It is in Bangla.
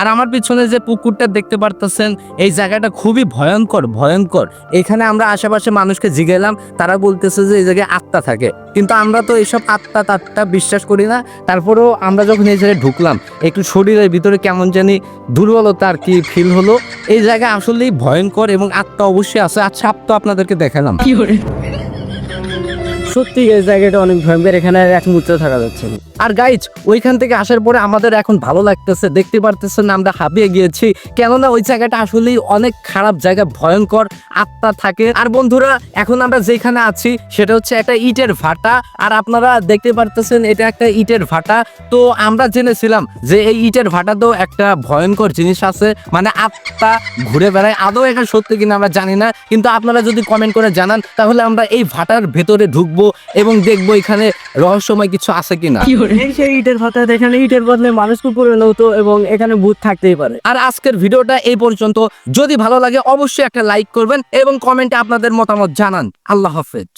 আর আমার পিছনে যে পুকুরটা দেখতে পারতেছেন, এই জায়গাটা খুবই ভয়ঙ্কর ভয়ঙ্কর। এখানে আমরা আশেপাশে মানুষকে জিজ্ঞেলাম, তারা বলতেছে যে এই জায়গায় আত্মা থাকে, কিন্তু আমরা তো এইসব আত্মা তাত্তা বিশ্বাস করি না। তারপরেও আমরা যখন এই জায়গায় ঢুকলাম, একটু শরীরের ভিতরে কেমন জানি দুর্বলতা আর কি ফিল হলো। এই জায়গা আসলেই ভয়ঙ্কর এবং আত্মা অবশ্যই আছে। আর সাপ তো আপনাদেরকে দেখালাম। সত্যি এই জায়গাটা অনেক ভয়ঙ্কর, এখানে এক মুহূর্তে থাকা যাচ্ছে না। আর গাইজ, ওইখান থেকে আসার পরে আমাদের এখন ভালো লাগতেছে, দেখতে পারতেছেন আমরা হাঁপিয়ে গিয়েছি, কেননা ওই জায়গাটা আসলেই অনেক খারাপ জায়গা, ভয়ঙ্কর আত্মা থাকে। আর বন্ধুরা, এখন আমরা যেখানে আছি সেটা হচ্ছে একটা ইটের ভাটা। আর আপনারা দেখতে পারতেছেন এটা একটা ইটের ভাটা। তো আমরা জেনেছিলাম যে এই ইটের ভাটাতেও একটা ভয়ঙ্কর জিনিস আছে, মানে আত্মা ঘুরে বেড়ায়। আদৌ এটা সত্যি কিনা আমরা জানি না, কিন্তু আপনারা যদি কমেন্ট করে জানান তাহলে আমরা এই ভাটার ভেতরে ঢুকবো এবং দেখবো এখানে রহস্যময় কিছু আছে কিনা। এই সেই ইটের ভাতা, এখানে ইটের বদলে মানুষ পুকুরে নৌতো এবং এখানে ভূত থাকতেই পারে। আর আজকের ভিডিওটা এই পর্যন্ত। যদি ভালো লাগে অবশ্যই একটা লাইক করবেন এবং কমেন্টে আপনাদের মতামত জানান। আল্লাহ হাফেজ।